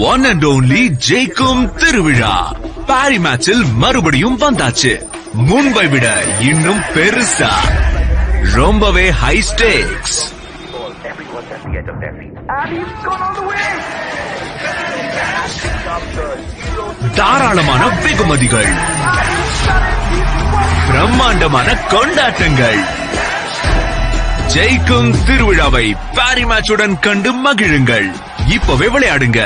One and only ஜெயிக்கும் திருவிழா பாரி மேட்சில் மறுபடியும் வந்தாச்சு. முன்பை விட இன்னும் பெருசா, ரொம்பவே ஹை ஸ்டேக்ஸ். தாராளமான வெகுமதிகள், பிரம்மாண்டமான கொண்டாட்டங்கள். ஜெயிக்கும் திருவிழாவை பாரி மேட்சுடன் கண்டு மகிழுங்கள். இப்பவே விளையாடுங்க.